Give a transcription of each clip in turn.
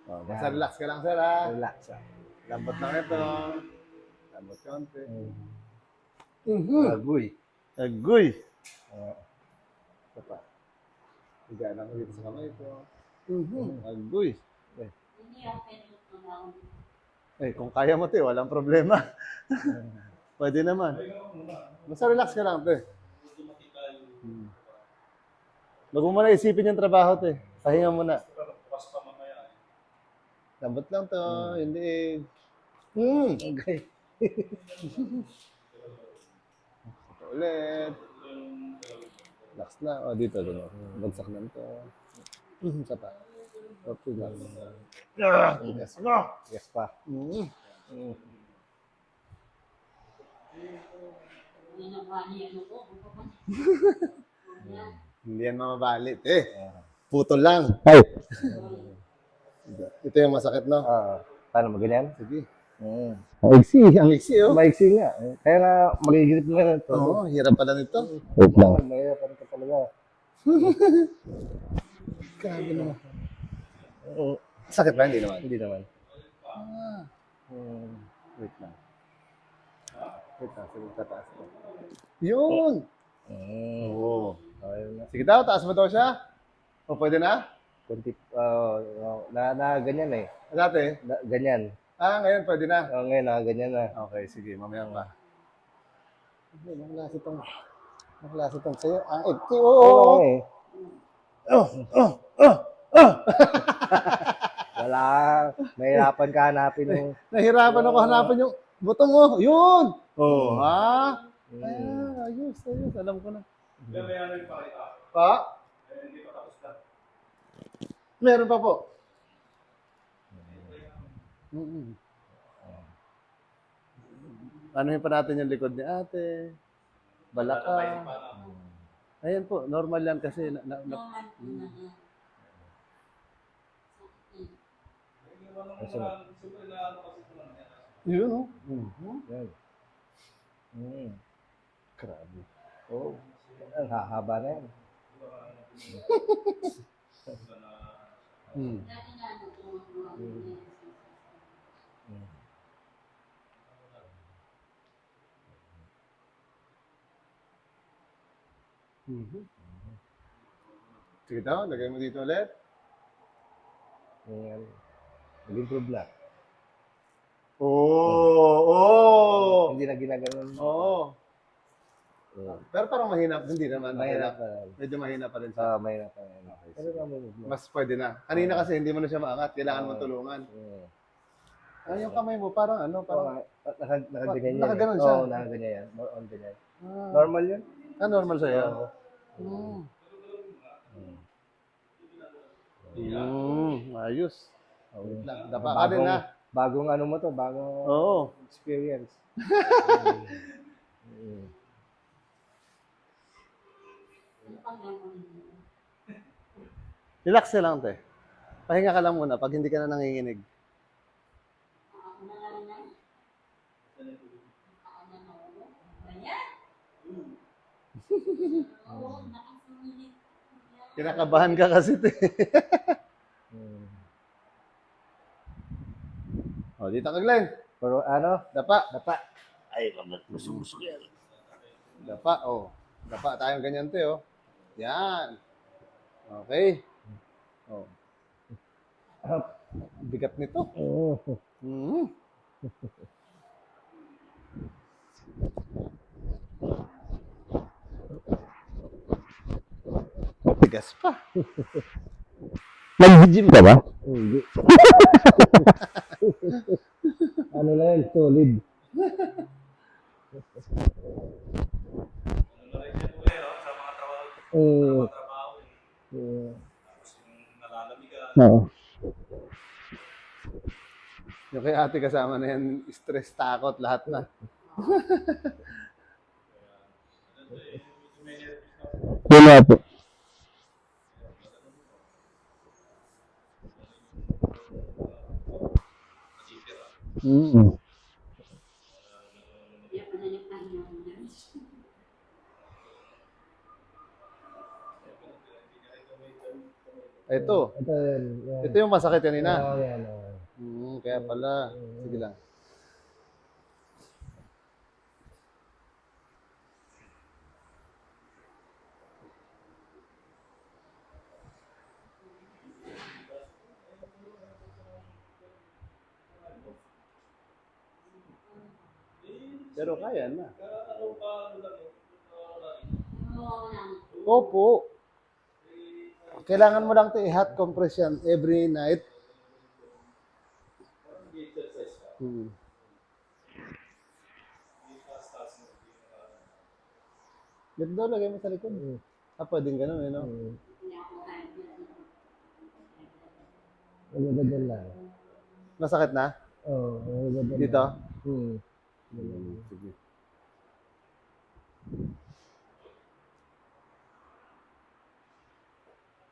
Oh, basta relax ka lang, sir, ha? Relax. Lambot lang ito. Lambot konti. Agoy. Agoy! Uh, Ito pa. Higa lang dito sa kamay ko. Agoy! Eh, kung kaya mo, te, walang problema. Pwede naman. Basta relax ka lang, te. Huwag mo muna isipin yung trabaho, te. Pahinga muna. Lambot lang to. Hindi. okay. Ulit. Relax na. O, dito. Bagsak lang to. Isa pa. Okay lang. Yes. Yes pa. Hindi yan mamabalit. Putol lang. Ito yung masakit, no? Paano mo ganyan? Sige. Ang iksi. Ang iksi, oh. Maiksi nga. Kaya nga, magigilip mo na ito. Oo, hirap pala nito. Wait lang. Mahirapan ka talaga. Grabe naman. Sakit ba? Hindi naman. Hindi naman. Wait lang. Wait lang. Sige, tataas ko. Yun! Oo. Ayun na. Sige daw, taas mo daw siya. O, pwede na? Kunti, ganyan eh. Dati? Ganyan. Ngayon pwede na. Ngayon, ganyan na. Okay, sige. Mamaya pa. Naklase itong sa'yo. Ang ikti, oo. Eh. Wala. Mahirapan ka hanapin yung... Nahirapan ako hanapin yung butong mo. Yun! Oh, ha? Ayos. Alam ko na. Pa? Meron pa po. Anuhin pa natin yung likod ni ate. Balaka. Ayan po, normal yan kasi. Yun, oh. Yan. Grabe. Oh. Ang hahaba na yan. Sige daw, lagay mo dito ulit. Yan. Nag-improve na. Oo! Hindi na ginaganon. Oo. Pero parang mahina, hindi naman. Mahirap pa. Medyo mahina pa rin siya. Mahirap pa. Pero Mas pwede na. Kanina kasi hindi mo na siya maangat. Kailangan mo tulungan. Yung kamay mo parang parang... Nakaganyan. Nakaganon siya. Oo, nakaganyan yan. More on ganyan. Normal yun? Normal sa'yo? Ayos. Wait lang. Dapa ka din, ha? Bagong ano mo to, bagong experience. Relax ka lang, te. Pahinga ka lang muna pag hindi ka na nanginginig. Kinakabahan ka kasi, te. O, dito ka, Glenn. Pero ano? Dapa. Ay, busog yan. Dapa, oh. Dapa tayong ganyan, te, oh. Yan. Okay. Oh. Bigat nito. Tigas pa. Nag-gym ka ba? Hindi. Ano na yan, solid. Oo. Yung kay ate kasama na yan, stress, takot, lahat na. Wala po. Ito Ito. Ito yan. Yan. Ito yung masakit kanina. Oo, yan. Oo. Kaya pala. Sige lang. Pero kaya na. Opo. Kailangan mo lang ito i-hot compress yan every night. Hmm. Ganda, lagay mo sa likod. Pwedeng ganun eh, no? Magagandang lang. Masakit na? Oo, magagandang Dito? Sige.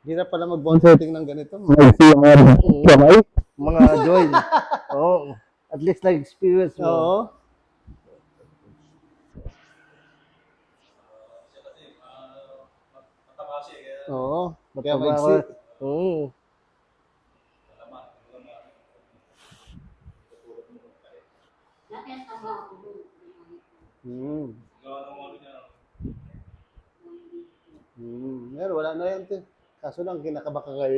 Hirap pala mag-bone setting ng ganito. Kamay? Mga joint. Oo. At least na-experience mo. Oo. Oo. Kaya maigsi. Oo. Pero wala na yan. Kaso lang, kinakabaka ka.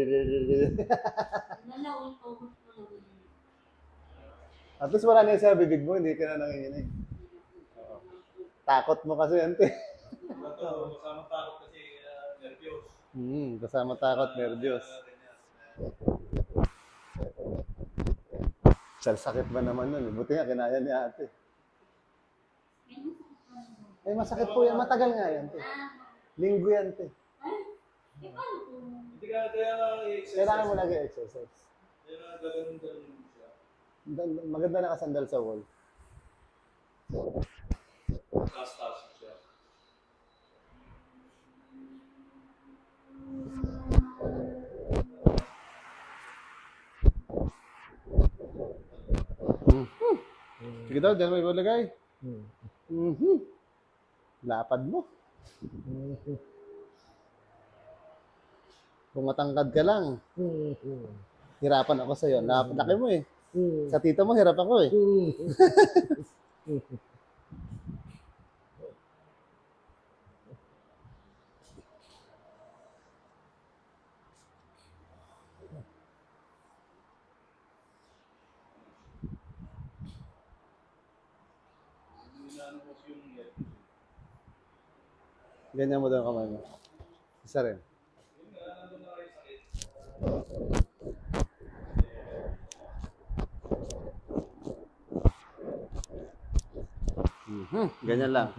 At least wala na yan sa bibig mo, hindi ka na nanginginig. Takot mo kasi yan, te. Kasama takot kasi nervyos. Kasama takot, nervyos. Sakit ba naman nun? Buti nga, kinaya ni ate. Eh, masakit po yan. Matagal nga yan, te. Linggo yan, te. Hindi ka kaya i-exercise. Kailangan mo lagi exercise. Kaya gaganon-ganon siya. Maganda nakasandal sa wall. Taas-taas siya. Sige daw, dyan mo ibalagay. Lapad mo. Kung matangkad ka lang, hirapan ako sa'yo. Laki mo eh. Sa tito mo, hirap ako eh. Ganyan mo daw ang kamay mo. Isa rin. Ganyan lang.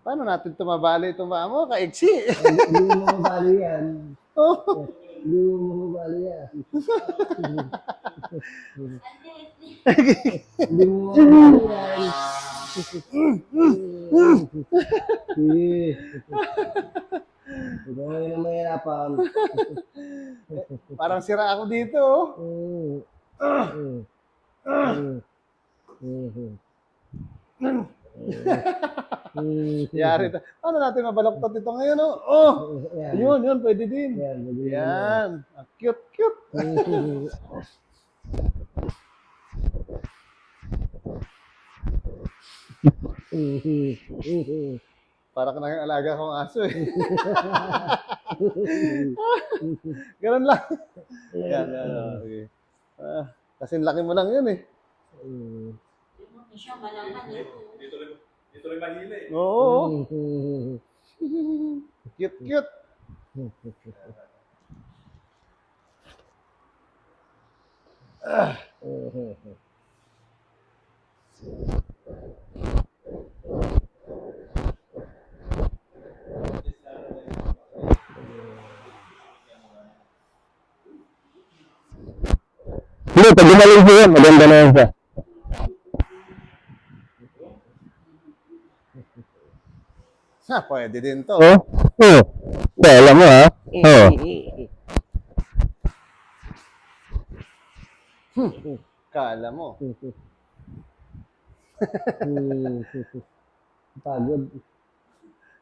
Paano natin tumabali itong mga mo? Kaiksi. Hindi mo mabali yan. Oh. Hindi mo mabali yan. Hindi mo mabali yan. Ito nga yung mahirapan. Parang sira ako dito. Oh. Yari. Paano natin mabaloktot ito ngayon? Oh. Yun, pwede din. Yan. Cute, cute. Para ka nang alaga kong aso eh. Ganun lang. Yan. Okay. Kasi laki mo lang yun eh. Dito rin mahila eh. Oo. Cute, cute. Hindi, pag gumaling siya, maganda na yan siya. Pwede din to. Oh? Oo. Alam mo ha? Oo. Kala mo. Pagod.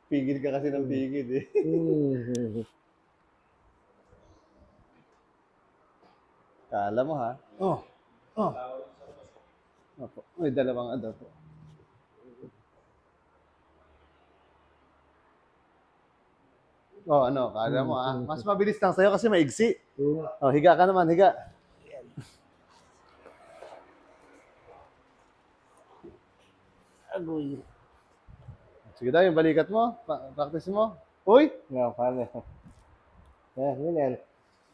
Pigil ka kasi ng pigil eh. Kala mo ha. Oh. Oh. Opo. May dalawang ano po. Oh, ano, kala mo ha. Mas mabilis lang sa'yo kasi maigsi. Oh, higa ka naman, higa. Agoy. Sige daw, yung balikat mo. Practice mo. Uy! Nga, paano? Yun yan.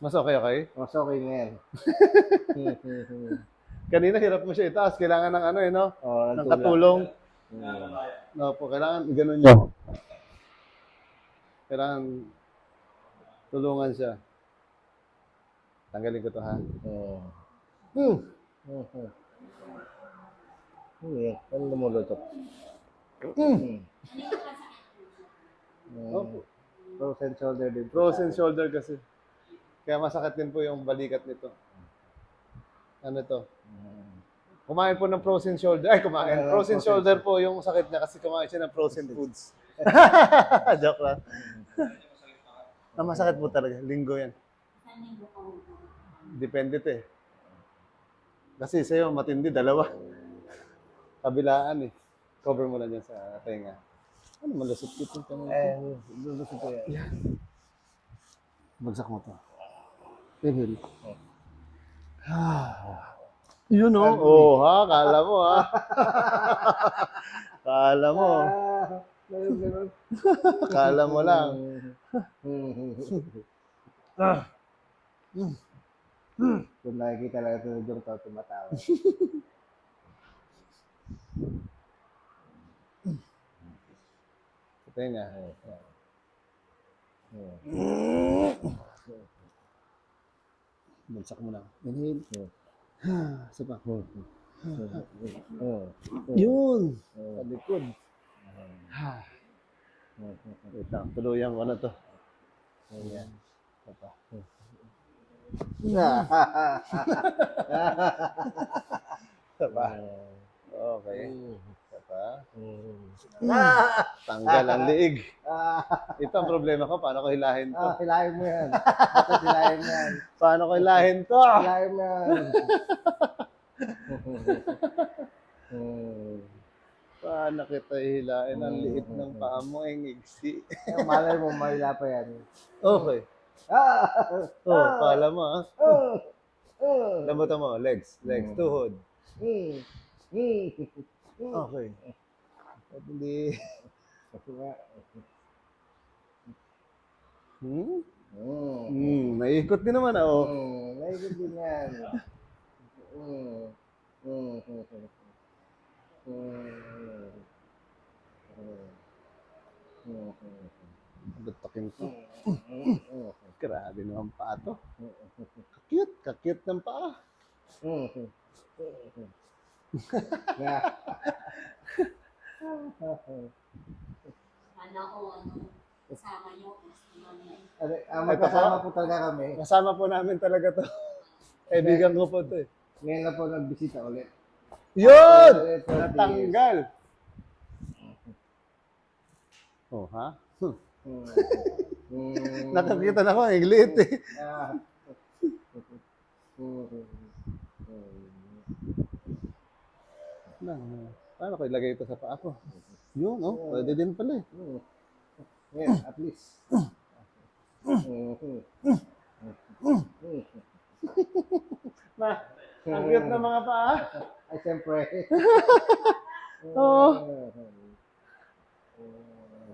Mas okay. Mas okay na yan. Kanina hirap mo siya itaas. Kailangan ng ano no? Oo, Ng katulong. No po, kailangan ganun yun. Kailangan tulungan siya. Tanggalin ko to ha. Yan. Ano lumulutok? Opo. Frozen shoulder din. Frozen shoulder kasi. Kaya masakit din po yung balikat nito. Ano to? Kumain po ng frozen shoulder. Ay, kumain. Frozen shoulder po yung sakit niya kasi kumain siya ng frozen foods. Joke lang. Masakit po talaga. Linggo yan. Depende to eh. Kasi sa'yo matindi, dalawa. Kabilaan eh. Cover mo lang dyan sa tenga. Ano malusot ito? Lulusot ko yan. Bagsak mo to. Inhale. Yun o. Oh, ha? Kala mo ha? Kala mo. Ganun. Kala mo lang. Kung nakikita lang ito yung to, tumatawa. Sa tenga. Bagsak mo lang. Inhale. Isa pa. Yun. Sa likod. Wait lang. Tuluyan ko na to. Ayan. Isa pa. Isa pa. Okay. Isa pa. Tanggal ang liig. Ito ang problema ko. Paano ko hilahin to? Hilahin mo yan. Basta hilahin mo yan. Paano ko hilahin to? Hilahin mo yan. Paano kita hilahin? Ang liit ng paa mo. Ang igsi. Malay mo, mahila pa yan. Okay. Oh, pala mo ha. Lambutan mo. Legs. Tuhod. Okay. At hindi. Naikot din naman ako. Naikot din yan. Batakin ko. Grabe naman paa to. Kakit ng paa. Kasama nyo. Magkasama po talaga kami. Kasama po namin talaga to. Kaibigan ko po to eh. Ngayon na po nagbisita ulit. Yun! Natanggal. Oh, ha? Nakakita na ko, ang liit eh. Paano ko ilagay ito sa paa ko? Yun, oh. Pwede din pala eh. Yeah, at least. Ang cute ng mga paa. Ay, siyempre. Oo.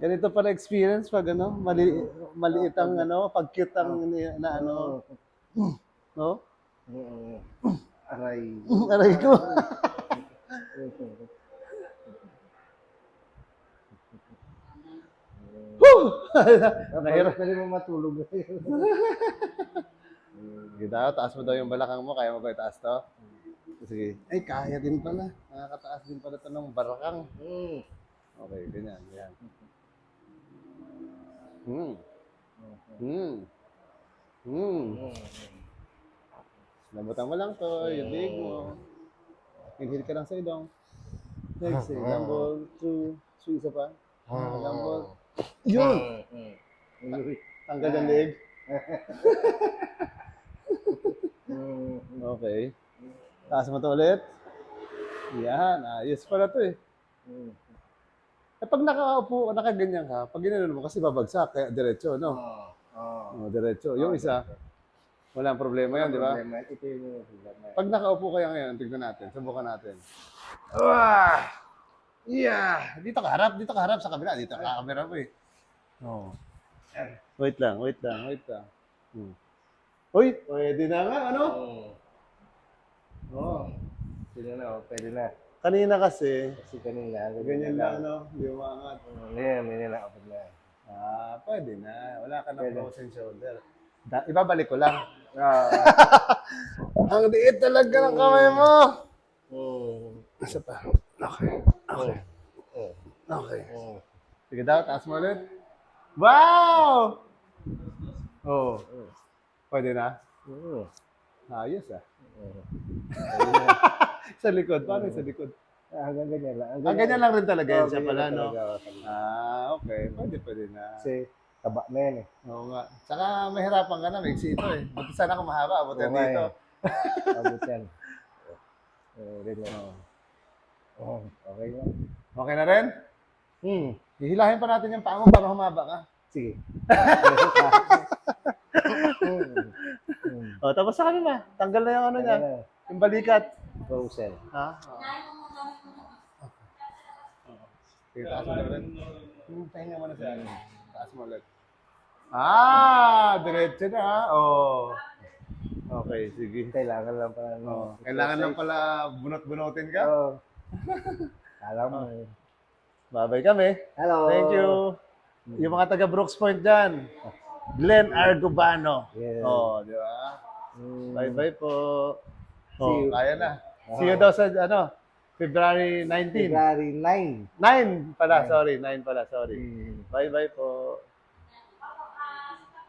Ganito pala experience pag ano, maliit ang ano, pag cute ang na ano. No? Aray. Aray ko. Nahirap ka rin mo matulog. Gita, taas mo daw yung balakang mo. Kaya mo ba itaas to? Sige. Ay, kaya din pala. Nakakataas din pala ito ng balakang. Okay, ganyan. Yan. Lambutan mo lang to. Yung leg mo. Inhale ka lang sa ilong. Next, lambol. Two. Isa pa. Lambol. Yun! Tanggal ang leg. Okay. Taas mo to ulit. Yan, ayos pala to eh. Mm. Eh pag nakaupo, nakaganyan ka, pag ginanon mo kasi babagsak, kaya diretso, no? Oo. Diretso. Yung isa, walang problema yan, di ba? Problema. Ito yung problema. Pag nakaupo kaya ngayon, tignan natin, subukan natin. Yeah! Dito ka harap sa kabila. Dito ka camera mo eh. Oh. Wait lang. Uy, pwede na nga, ano? Oh. Pwede na, pwede na. Kanina kasi, Kasi kanina, ganyan lang, no? Hindi umangat. Ngayon, may nilakapag na. Pwede na. Wala ka na Pwede. frozen shoulder. Ibabalik ko lang. Ah. Ang liit talaga ng kamay mo. Isa pa. Okay. Sige daw, taas mo ulit. Wow! Oh. Pwede na? Ayos ah. Sa likod. Paano yung sa likod? Hanggang ganyan lang. Ganyan lang rin talaga yan siya ganyan pala, lang no? talaga. Okay. Pwede na. Kasi, taba na yan eh. Oo nga. Saka mahirapan ka na, may ito eh. Buti sana kung mahaba, abutin Oo nga dito. Abot yan. Ganyan. Okay na. Okay na rin? Hihilahin pa natin yung paa mo para humaba ka. Sige. Tapos sa kanila, tanggal na yung ano niya, yung balikat. Frozen. Ha? Sige, taas mo ulit. Pahinga mo na siya. Taas mo ulit. Diretso na ha. Okay, sige. Kailangan lang pala. Kailangan lang pala bunot-bunutin ka. Alam mo. Babay kami. Hello. Thank you. Yung mga taga Brooks Point dyan. Glenn Argobano. Yeah. Di ba? Bye-bye po. See you. Kaya na. See you daw sa, February 19. February 9. 9 pala, sorry. 9 pala, sorry. Bye-bye po.